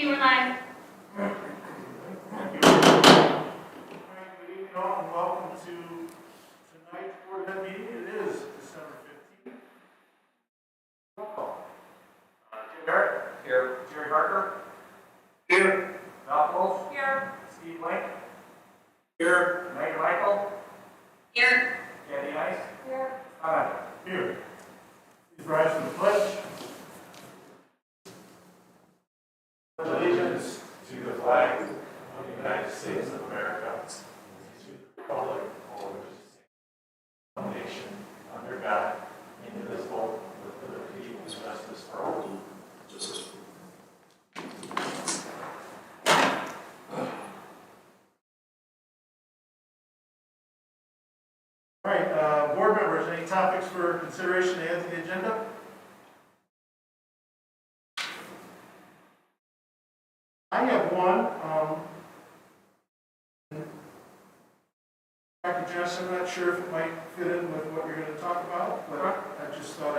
Team Ryan. Thank you. Good evening all and welcome to tonight's Board of Ed meeting. It is December 15th. Roll call. Jim Barrett. Here. Jerry Barker. Here. Ralph Wolf. Here. Steve Link. Here. Megan Michael. Here. Andy Nice. Here. Here. Please rise for the pledge. Allegiance to the flag of the United States of America, and to the republic for which it stands, one nation, under God, indivisible, with liberty and justice for all. All right, board members, any topics for consideration to add to the agenda? I have one. Dr. Jess, I'm not sure if it might fit in with what you're going to talk about, but I just thought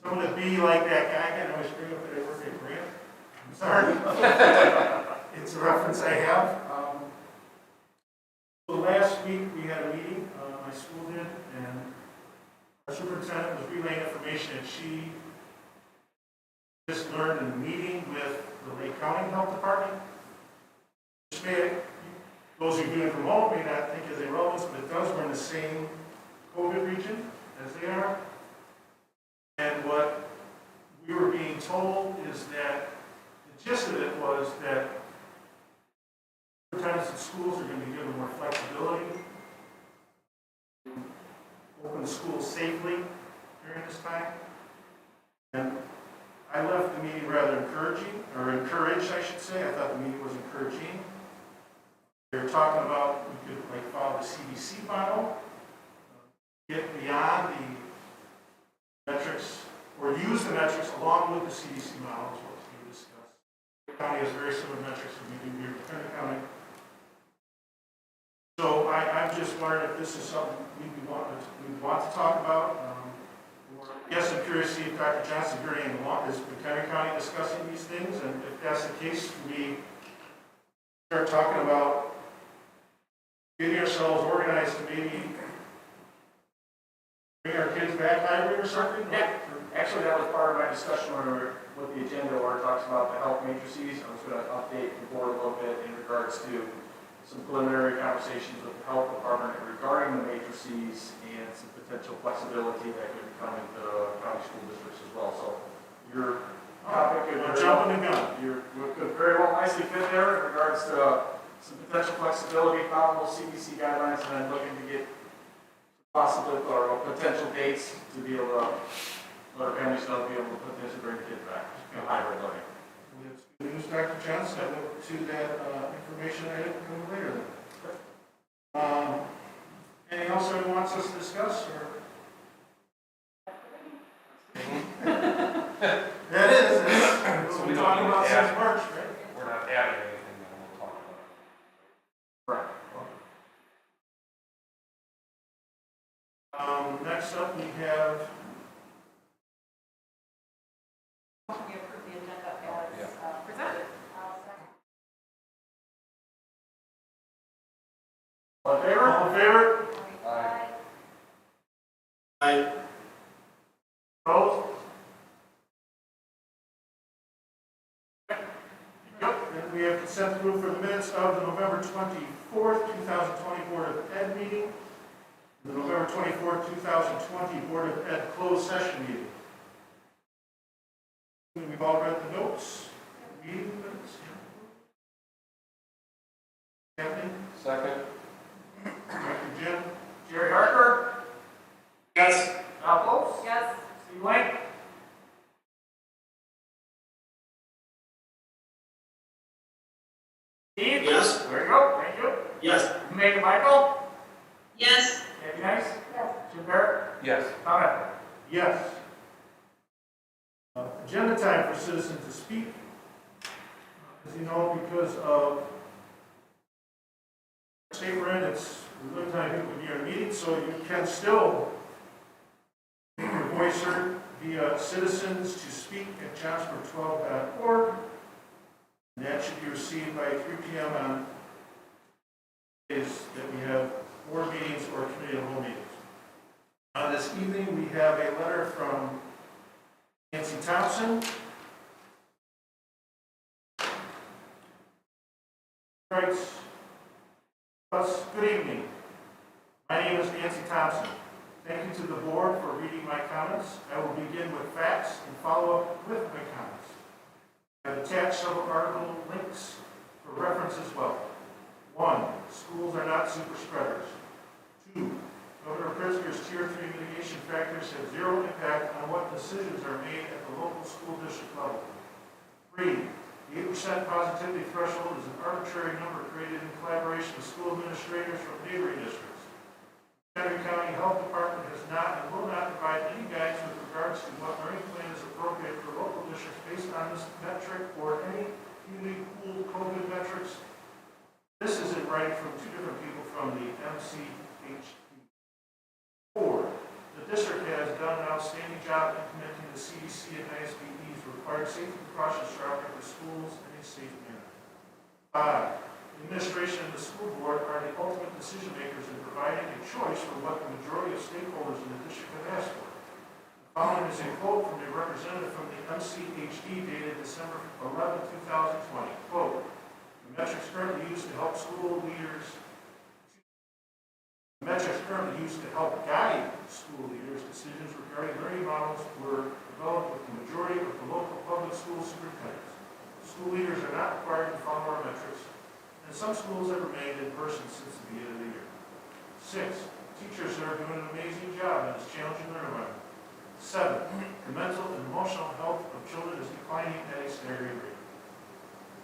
someone to be like that guy. I can always bring up that I work at Grant. I'm sorry. It's a reference I have. So last week we had a meeting, my school did, and our superintendent was relaying information that she just learned in a meeting with the Lake County Health Department. Which those who do it from home may not think is irrelevant, but it does. We're in the same COVID region as they are. And what we were being told is that the gist of it was that superintendents and schools are going to be given more flexibility to open schools safely during this time. And I left the meeting rather encouraged, I should say. I thought the meeting was encouraging. They were talking about we could follow the CDC model, get beyond the metrics, or use the metrics along with the CDC model, is what was being discussed. The county has very similar metrics that we do here in Kennesaw County. So I'm just wondering if this is something we want to talk about. Yes, I'm curious to see if Dr. Johnson is McHenry County discussing these things, and if that's the case, we start talking about getting ourselves organized to maybe bring our kids back hybrid or something. Yeah, actually that was part of my discussion with the agenda where it talks about the health matrices. I was going to update the board a little bit in regards to some preliminary conversations with the health department regarding the matrices and some potential flexibility that could be coming to county school districts as well. So your topic could very well nicely fit there in regards to some potential flexibility, following those CDC guidelines, and then looking to get possible or potential dates to be able to let our families know to be able to potentially bring the kids back in hybrid learning. That's good news, Dr. Johnson. I look to that information item coming later then. Anything else anyone wants us to discuss? That is. So we're talking about since March, right? We're not adding anything that we'll talk about. Right. Next up we have We approve the agenda as presented. All in favor? all in favor? Aye. Aye. Opposed? And we have consent approved for the minutes of the November 24th, 2020 Board of Ed meeting, the November 24th, 2020 Board of Ed closed session meeting. We've all read the notes. Meeting minutes. Kathleen? Second. Dr. Jim? Jerry Harker? Yes. Ralph Wolf? Yes. Steve Link? Steve? Yes. There you go. Thank you. Yes. Megan Michael? Yes. Andy Nice? Yes. Jim Barrett? Yes. Tom Eppler? Yes. Agenda time for citizens to speak. As you know, because of the state we're in, it's a little time people here in meetings, so you can still make your voice heard via citizens to speak at johnsburg12.org And that should be received by 3 p.m. on days that we have board meetings or committee of whole meetings. This evening, we have a letter from Nancy Thompson. Writes us, good evening. My name is Nancy Thompson. Thank you to the board for reading my comments. I will begin with facts and follow up with my comments. I have attached several article links for reference as well. 1. Schools are not super spreaders. 2. Governor Pritzker's Tier 3 mitigation factors have zero impact on what decisions are made at the local school district level. 3. The 8% positivity threshold is an arbitrary number created in collaboration with school administrators from neighboring districts. The Henry County Health Department has not and will not provide any guidance with regards to what learning plan is appropriate for local districts based on this metric or any community pooled COVID metrics. This is in writing from 2 different people from the MCHD. 4. The district has done an outstanding job implementing the CDC and ISBE's required safety precautions to operate the schools in a safe manner. 5. The administration and the school board are the ultimate decision makers in providing a choice for what the majority of stakeholders in the district have asked for. The following is a quote from a representative from the MCHD dated December 11, 2020. Quote, the metrics currently used to help school leaders guide school leaders' decisions regarding learning models were developed with the majority of the local public school superintendents. School leaders are not required to follow our metrics, and some schools have remained in person since the beginning of the year. 6. Teachers are doing an amazing job in this challenging learning environment. 7. The mental and emotional health of children is declining at a staggering rate.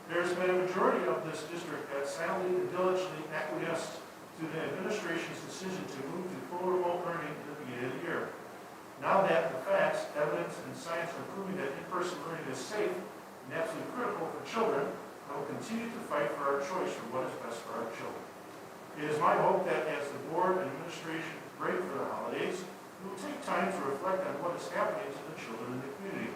There has been a majority of this district that silently and diligently acquiesced to the administration's decision to move to full remote learning in the beginning of the year. Now that the facts, evidence, and science are proving that in-person learning is safe and absolutely critical for children, I will continue to fight for our choice for what is best for our children. It is my hope that as the board and administration break for the holidays, we will take time to reflect on what is happening to the children in the community.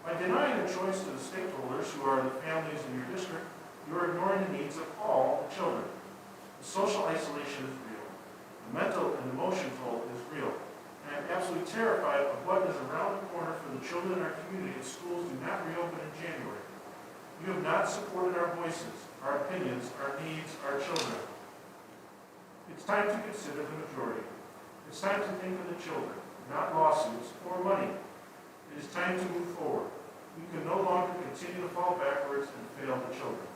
By denying the choice to the stakeholders who are the families in your district, you are ignoring the needs of all the children. The social isolation is real. The mental and emotional toll is real. And I'm absolutely terrified of what is around the corner for the children in our community if schools do not reopen in January. You have not supported our voices, our opinions, our needs, our children. It's time to consider the majority. It's time to think of the children, not lawsuits or money. It is time to move forward. We can no longer continue to fall backwards and fail the children.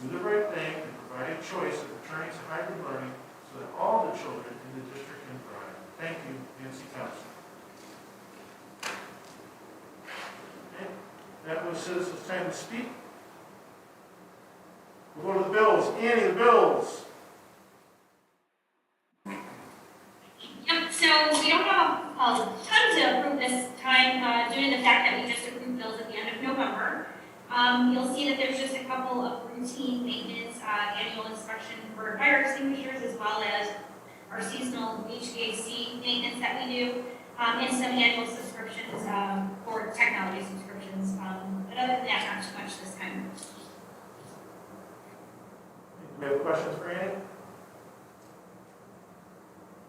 Do the right thing and provide a choice of returning to hybrid learning so that all the children in the district can thrive. Thank you, Nancy Thompson. Okay. That was citizens' time to speak. We'll go to the bills. Annie, the bills. Yep, so we don't have a ton to approve this time due to the fact that we just approved bills at the end of November. You'll see that there's just a couple of routine maintenance, annual inspection for fire extinguishers, as well as our seasonal HVAC maintenance that we do, and some annual subscriptions for technology subscriptions. But other than that, not too much this time. Do we have questions for Annie?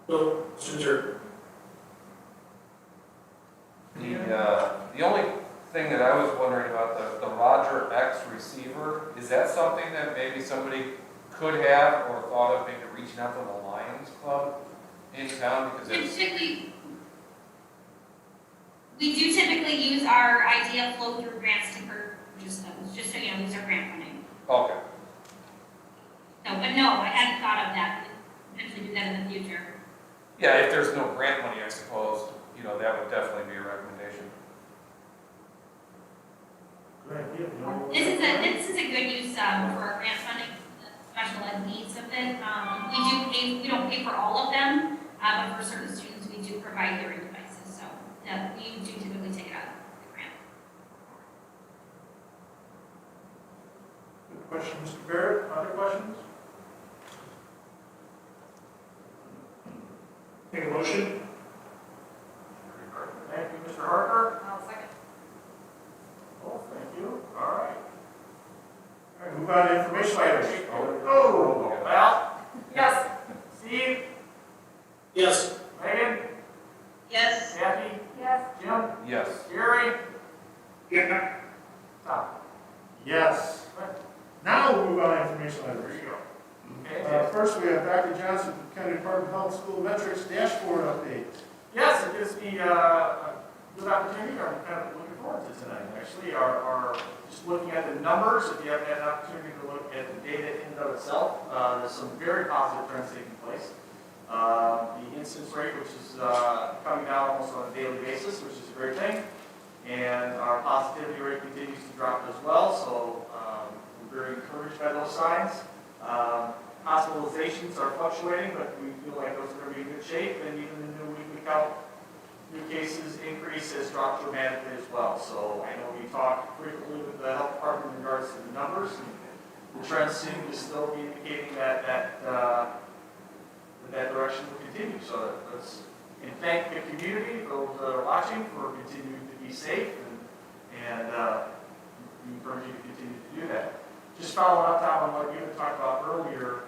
So, Ginger, The only thing that I was wondering about, the Roger X receiver, is that something that maybe somebody could have or thought of maybe reaching out to the Lions Club in town? Because it's, We do typically use our idea flow through grants to purchase those, just so you know, these are grant funding. okay. No, but no, I hadn't thought of that. We could potentially do that in the future. Yeah, if there's no grant money, I suppose, you know, that would definitely be a recommendation. Go ahead. No. This is a good use for our grant funding, the special ed needs of it. We don't pay for all of them, but for certain students, we do provide hearing devices. So we do typically take it out of the grant. Good question, Mr. Barrett. Other questions? make a motion? Thank you, Mr. Harper. I'll second. Oh, thank you. All right. is the good opportunity. I'm kind of looking forward to tonight. Actually, are just looking at the numbers. If you haven't had an opportunity to look at the data in and of itself, there's some very positive trends taking place. The incidence rate, which is coming down almost on a daily basis, which is a great thing, and our positivity rate continues to drop as well. So we're very encouraged by those signs. Hospitalizations are fluctuating, but we feel like those are going to be in good shape, and even the new weekly count, new cases increase has dropped dramatically as well. So I know we talk frequently with the health department in regards to the numbers, and the trends seem to still be indicating that that direction will continue. So let's thank the community, those that are watching, for continuing to be safe, and we encourage you to continue to do that. Just following up, Tom, on what you had talked about earlier,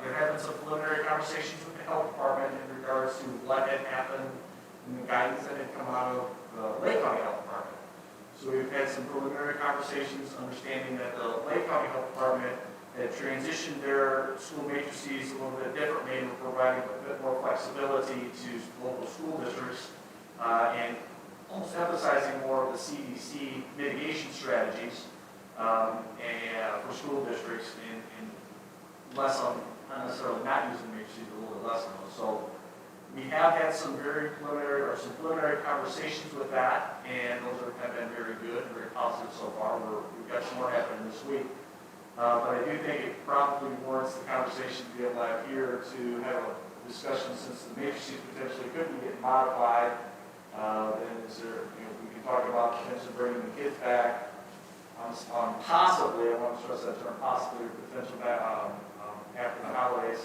there have been some preliminary conversations with the health department in regards to what had happened and the guidance that had come out of the Lake County Health Department. So we've had some preliminary conversations, understanding that the Lake County Health Department had transitioned their school matrices a little bit differently, and were providing a bit more flexibility to local school districts, and almost emphasizing more of the CDC mitigation strategies and for school districts, and less on, not necessarily not using matrices, a little bit less on those. So we have had some preliminary conversations with that, and those have been very good, very positive so far. We've got some more happening this week. But I do think it probably warrants the conversation to be able to have here to have a discussion, since the matrices potentially could be getting modified. Then is there, we can talk about potentially bringing the kids back on possibly, I want to stress that term, possibly, potential back after the holidays.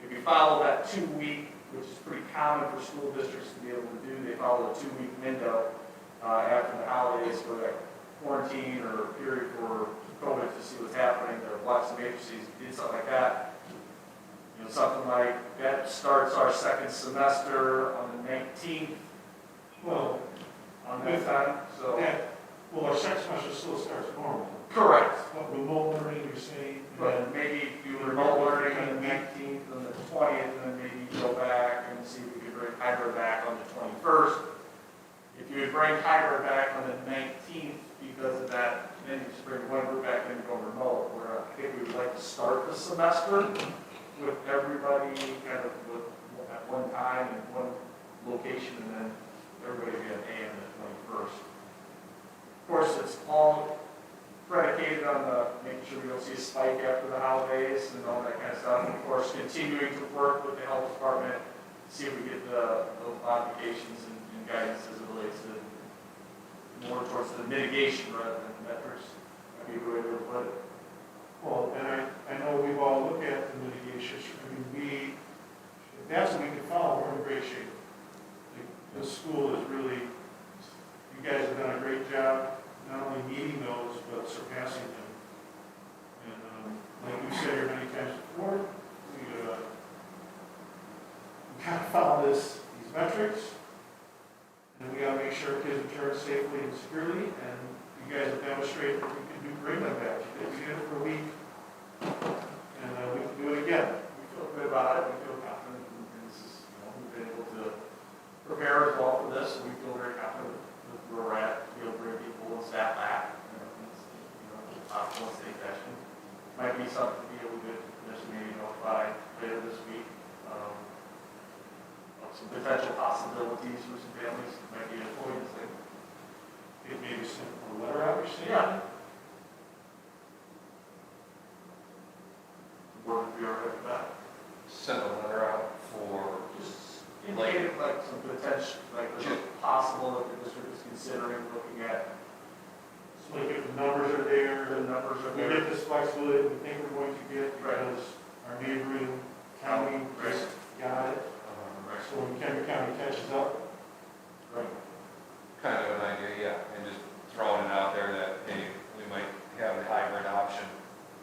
If you follow that 2-week, which is pretty common for school districts to be able to do, they follow a 2-week window after the holidays for that quarantine or period for COVID to see what's happening. They'll watch the matrices, did something like that. Something like that starts our second semester on the 19th. Well, On that time, so. our second semester still starts normal. Correct. What remote learning you're saying? But maybe do remote learning on the 19th and the 20th, and then maybe go back and see if we could bring hybrid back on the 21st. If you would bring hybrid back on the 19th because of that, then you just bring one group back and go remote, where I think we would like to start the semester with everybody kind of at one time in one location, and then everybody be at A on the 21st. Of course, it's all predicated on making sure we don't see a spike after the holidays and all that kind of stuff. And of course, continuing to work with the health department to see if we get those modifications and guidance as it relates to more towards the mitigation rather than metrics. That'd be a good way to put it. Well, and I know we've all looked at the mitigations. If that's what we can follow, we're in great shape. This school is really, you guys have done a great job, not only meeting those, but surpassing them. And like we've said here many times before, we kind of follow these metrics, and we got to make sure kids return safely and securely, and you guys have demonstrated that we can bring them back. We did it for a week, and we can do it again. We feel good about it. We feel confident, and this is, we've been able to prepare as well for this, and we feel very confident with where we're at to be able to bring people and staff back, in a possible and safe fashion. Might be something to be able to maybe notify later this week. Some potential possibilities for some families. Might be a point thing. It maybe send a letter out, you're saying? Yeah. The board would be all right with that. Send a letter out for Just indicating like some potential, like there's possible that the district is considering looking at. So like if the numbers are there, The numbers are we there. get this flexibility that we think we're going to get because our neighboring county just got it. Right. So when Kendrick County catches up, Right. kind of an idea, yeah, and just throwing it out there that, hey, we might have a hybrid option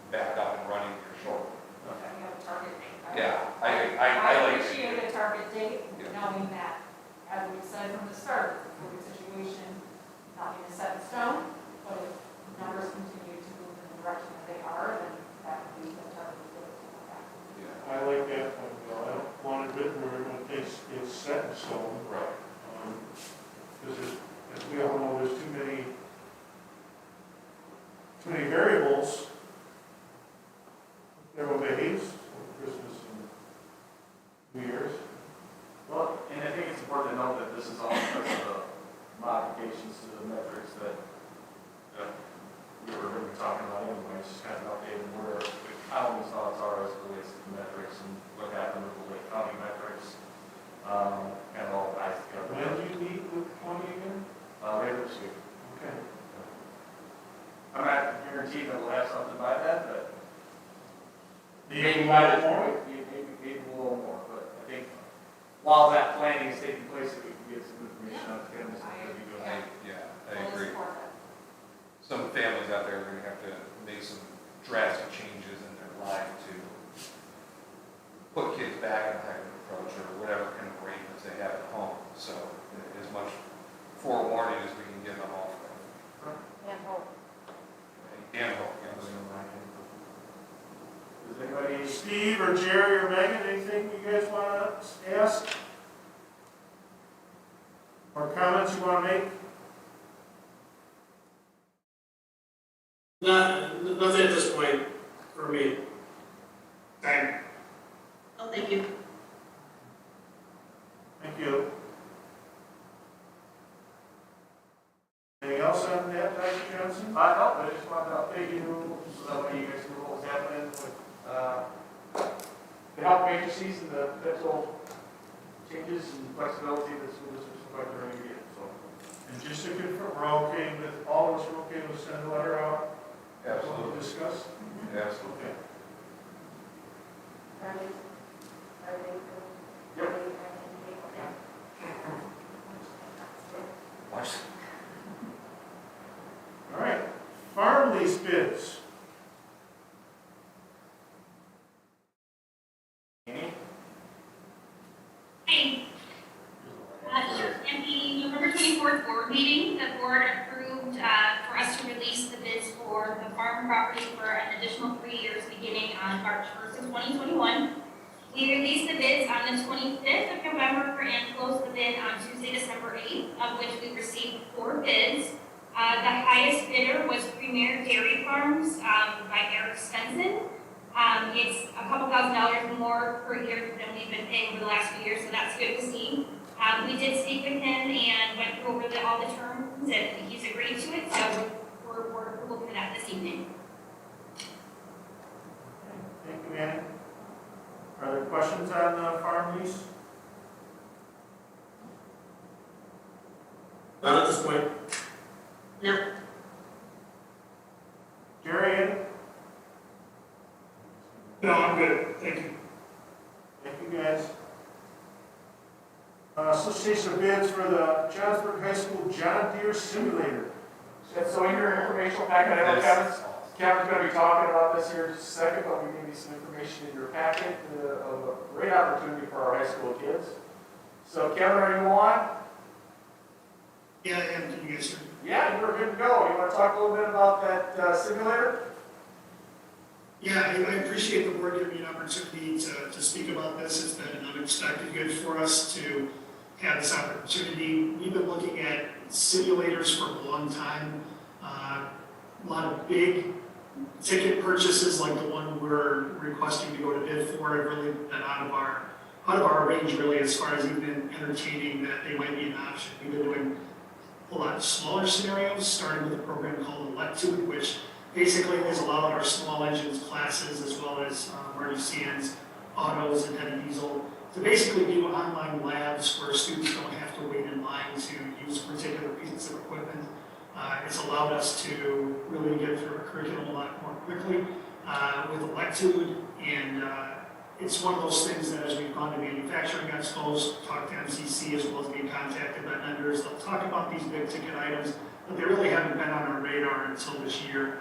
back up and running here shortly. We have a target date. Yeah, I like. appreciate a target date, Yeah. knowing that, as we've said from the start, the COVID situation, nothing is set in stone, but if numbers continue to move in the direction that they are, then that would be the target date. Yeah. I like that one, Bill. I don't want to maybe by the point, maybe a little more, but I think while that planning is taking place, if we can get some information out to families, that'd be good. I agree. Some families out there are gonna have to make some drastic changes in their life to put kids back in a hybrid approach or whatever kind of arrangements they have at home. So as much forewarning as we can give them all. And hope. And hope, yes. Does anybody? Steve or Jerry or Megan, anything you guys want to ask? Or comments you want to make? Nothing at this point for me. Thank Oh, thank you. Thank you. Anything else on that, Dr. Johnson? No, I just wanted to update you so that way you guys knew what was happening with, the health agencies and the potential changes and flexibility that school districts are going to get, so. And just to confirm, we're okay with, all of us are okay with sending a letter out? What Absolutely. we'll discuss? Absolutely. Okay. Yep. Watch. All right, farm lease bids. Amy? Hey, at the November 24th board meeting, the board approved for us to release the bids for the farm property for an additional 3 years beginning on March 1st of 2021. We released the bids on the 25th of November and closed the bid on Tuesday, December 8th, of which we received 4 bids. The highest bidder was Premier Dairy Farms by Eric Svensson. It's a couple $1,000s more per year than we've been paying over the last few years, so that's good to see. We did speak with him and went through over all the terms, and he's agreed to it, so we're looking at that this evening. Thank you, Annie. Are there questions on farm lease? Not at this point. No. Jerry, Annie? No, I'm good. Thank you. Thank you, guys. Solicitation of bids for the Johnsburg High School John Deere simulator. And so in your informational packet, I know Kevin's going to be talking about this here in just a second, but we gave you some information in your packet of a great opportunity for our high school kids. So Kevin, are you on? Yeah, I am. Can you guys hear me? Yeah, you're good to go. You want to talk a little bit about that simulator? Yeah, I appreciate the board giving me an opportunity to speak about this. It's been an unexpected good for us to have this opportunity. We've been looking at simulators for a long time. A lot of big ticket purchases like the one we're requesting to go to bid for have really been out of our range really as far as even entertaining that they might be an option. We've been doing a lot of smaller scenarios, starting with a program called Electude, which basically has allowed our small engines classes as well as RDCNs, autos, and heavy diesel to basically do online labs where students don't have to wait in line to use particular pieces of equipment. It's allowed us to really get through our curriculum a lot more quickly with Electude, and it's one of those things that as we've gone to manufacturing expos, talked to MCC as well as being contacted by vendors, they'll talk about these big ticket items, but they really haven't been on our radar until this year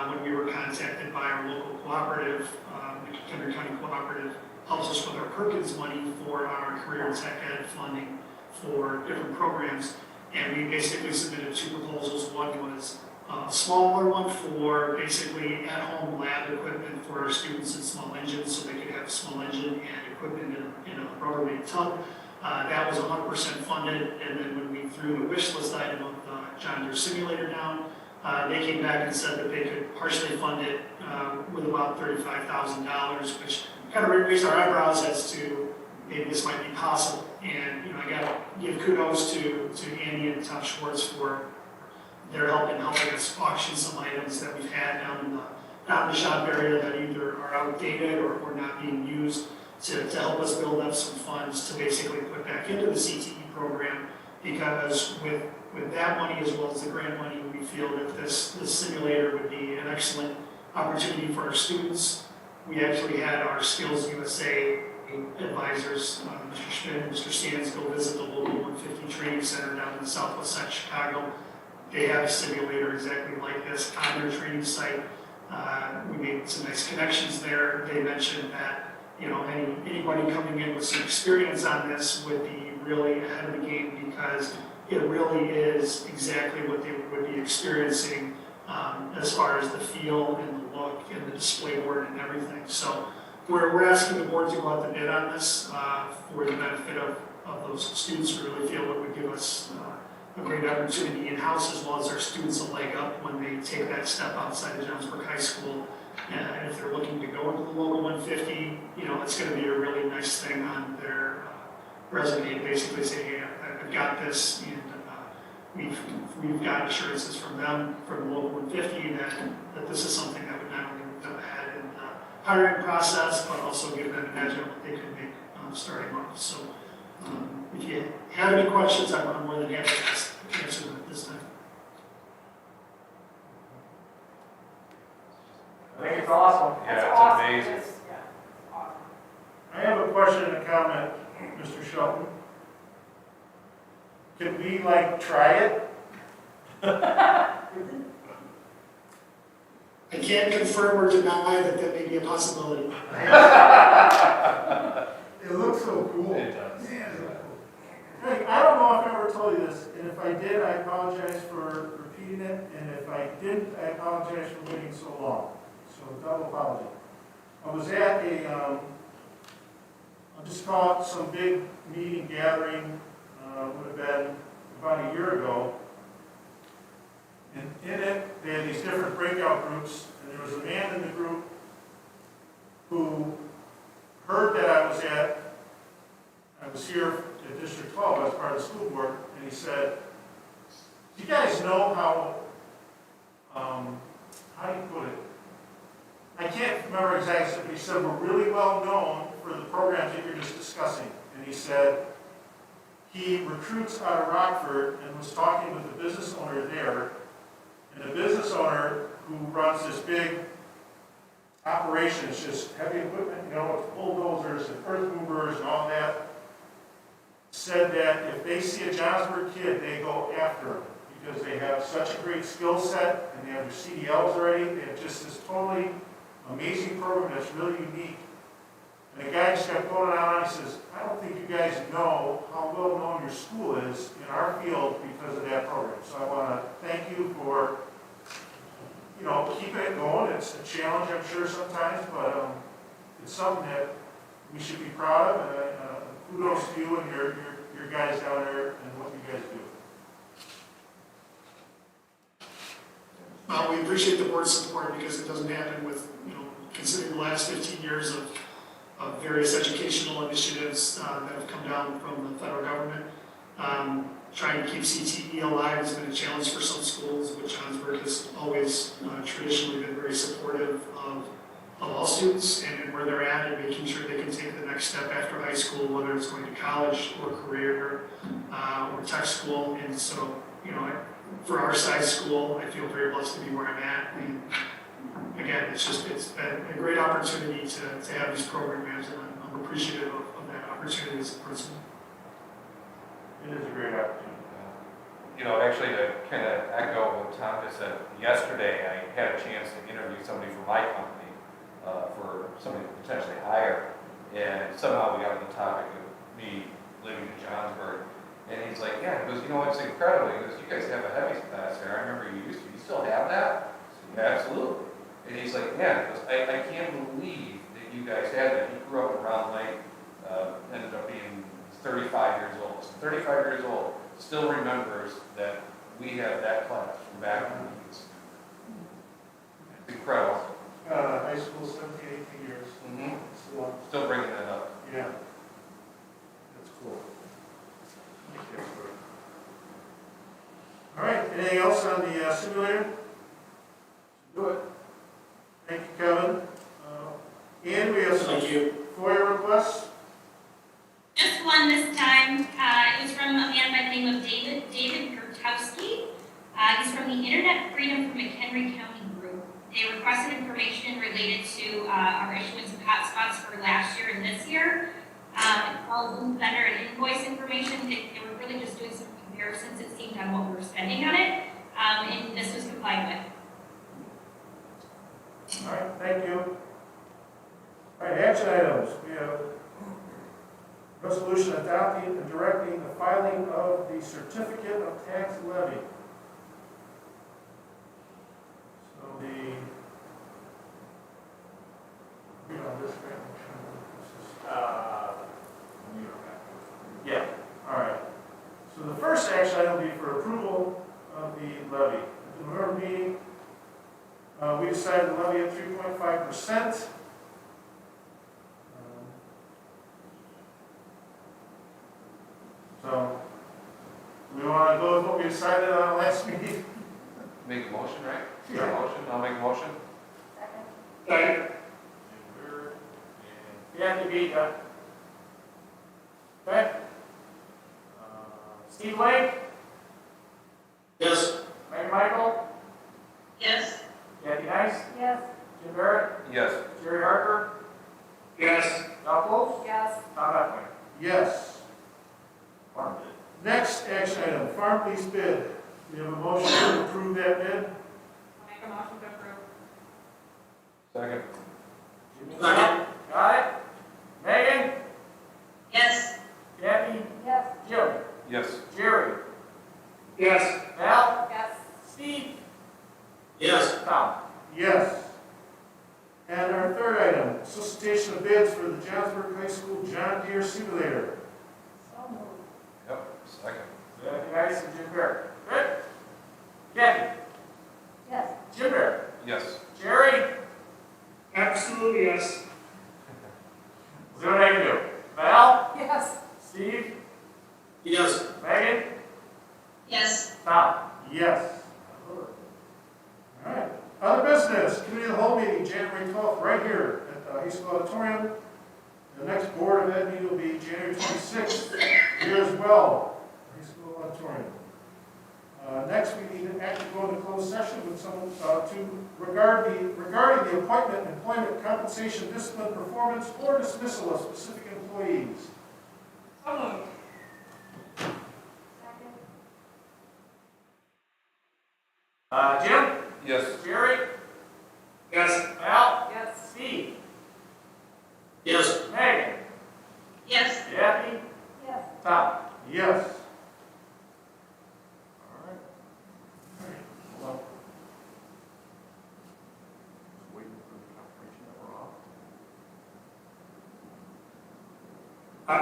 when we were contacted by our local cooperative, the McHenry County Cooperative, helps us with our Perkins money for our career and tech ed funding for different programs. And we basically submitted 2 proposals. One was a smaller one for basically at-home lab equipment for our students in small engines so they could have a small engine and equipment in a rubber-made tub. That was 100% funded, and then when we threw the wish list item of the John Deere simulator down, they came back and said that they could partially fund it with about $35,000, which kind of raised our eyebrows as to maybe this might be possible. And I got to give kudos to Andy and Tom Schwartz for their help in helping us auction some items that we've had down in the shop area that either are outdated or not being used to help us build up some funds to basically put back into the CTE program, because with that money as well as the grant money, we feel that this simulator would be an excellent opportunity for our students We actually had our Skills USA advisors, Mr. Schmidt and Mr. Sands, go visit the local 150 training center down in the southwest side of Chicago. They have a simulator exactly like this on their training site. We made some nice connections there. They mentioned that, you know, anybody coming in with some experience on this would be really ahead of the game because it really is exactly what they would be experiencing as far as the feel and the look and the display board and everything. So we're asking the board to go out to bid on this for the benefit of those students. We really feel it would give us a great opportunity in-house as well as our students a leg up when they take that step outside of Johnsburg High School. And if they're looking to go into the local 150, you know, it's going to be a really nice thing on their resume, basically say, hey, I've got this, and we've got assurances from them, from the local 150, that this is something that would not only move them ahead in the hiring process, but also give them an edge on what they could make starting off. So if you have any questions, I'm more than happy to answer them at this time. I think it's awesome. Yeah, That's it's awesome. amazing. It's- yeah, awesome. I have a question and a comment, Mr. Shelton. Can we like try it? I can't confirm or deny that that may be a possibility. It looks so cool. It does. Hey, I don't know if I ever told you this, and if I did, I apologize for repeating it, and if I didn't, I apologize for waiting so long. So double apology. I was at I'll just call it some big meeting gathering, would have been about a year ago. And in it, they had these different breakout groups, and there was a man in the group who heard that I was here at District 12 as part of the school board, and he said, do you guys know how do you put it? I can't remember exactly, but he said, we're really well known for the programs that you're just discussing. And he said, he recruits out of Rockford and was talking with the business owner there, and the business owner who runs this big operation, it's just heavy equipment, you know, with bulldozers and earth movers and all that, said that if they see a Johnsburg kid, they go after him because they have such a great skill set and they have their CDLs already. They have just this totally amazing program that's really unique. And the guy just kept going on and he says, I don't think you guys know how well known your school is in our field because of that program. So I want to thank you for, you know, keeping it going. It's a challenge, I'm sure, sometimes, but it's something that we should be proud of. And kudos to you and your guys down there and what you guys do. We appreciate the board's support because it doesn't happen with, you know, considering the last 15 years of various educational initiatives that have come down from the federal government. Trying to keep CTE alive has been a challenge for some schools, but Johnsburg has always traditionally been very supportive of all students and where they're at and making sure they can take the next step after high school, whether it's going to college or career or tech school. And so, you know, for our size school, I feel very blessed to be where I'm at. And again, it's been a great opportunity to have these programs, and I'm appreciative of that opportunity as a principal. It is a great opportunity. You know, actually, to kind of echo what Tom just said, yesterday I had a chance to interview somebody from my company for somebody to potentially hire, and somehow we got on the topic of me living in Johnsburg, and he's like, yeah, he goes, you know, it's incredible. He goes, you guys have a heavy class here. I remember you used to. You still have that? I said, yeah, absolutely. And he's like, yeah, he goes, I can't believe that you guys had that. He grew up in Round Lake, ended up being 35 years old. So 35 years old, still remembers that we had that class from back when he was. It's incredible. High school, 17, 18 years. Mm-hmm. So, Still bringing that up. yeah. That's cool. All right, anything else on the simulator? Do it. Thank you, Kevin. And we have some FOIA requests. Just one this time. It was from a man by the name of David Gurtowski. He's from the Internet Freedom for McHenry County group. They requested information related to our issuance of hotspots for last year and this year. All vendor and invoice information, they were really just doing some comparisons, it seemed, on what we were spending on it, and this was complied with. All right, thank you. All right, action items. We have resolution adopting and directing the filing of the certificate of tax levy. So we on this grant. Yeah. All right. So the first action item will be for approval of the levy. At the November meeting, we decided to levy at 3.5%. So, we want to go with what we decided on last meeting? Make a motion, right? Yeah. Motion, I'll make a motion. Second. Kathy beat you. Okay. Steve Lake, Yes. Mary Michael, Yes. Kathy Nice, Yes. Jim Barrett, Yes. Jerry Harker, Yes. Ralph Wolf, Yes. Tom Epley. Yes. Farm bid. Next action item, farm lease bid. We have a motion to approve that bid. I'll make a motion to approve. Second. Jimmy, got it? Megan, Yes. Kathy, Yes. Jim, Yes. Jerry, Yes. Val, Yes. Steve, Yes. Tom. Yes. And our third item, solicitation of bids for the Johnsburg High School John Deere simulator. So moved. Yep. Second. Kathy Nice and Jim Barrett. Good? Kathy, Yes. Jim Barrett, Yes. Jerry, Absolutely yes. see what I can do. Val, Yes. Steve, Yes. Megan, Yes. Tom. Yes. All right. Other business, committee of the whole meeting, January 12th, right here at the high school auditorium. The next Board of Ed meeting will be January 26th, here as well, high school auditorium. Next, we need to actually go into closed session with someone regarding the appointment, employment, compensation, discipline, performance, or dismissal of specific employees. So moved. Second. Jim, Yes. Jerry, Yes. Val, Yes. Steve, Yes. Megan, Yes. Kathy, Yes. Tom. Yes. All right. All right. Well, Waiting for the confirmation that we're off. I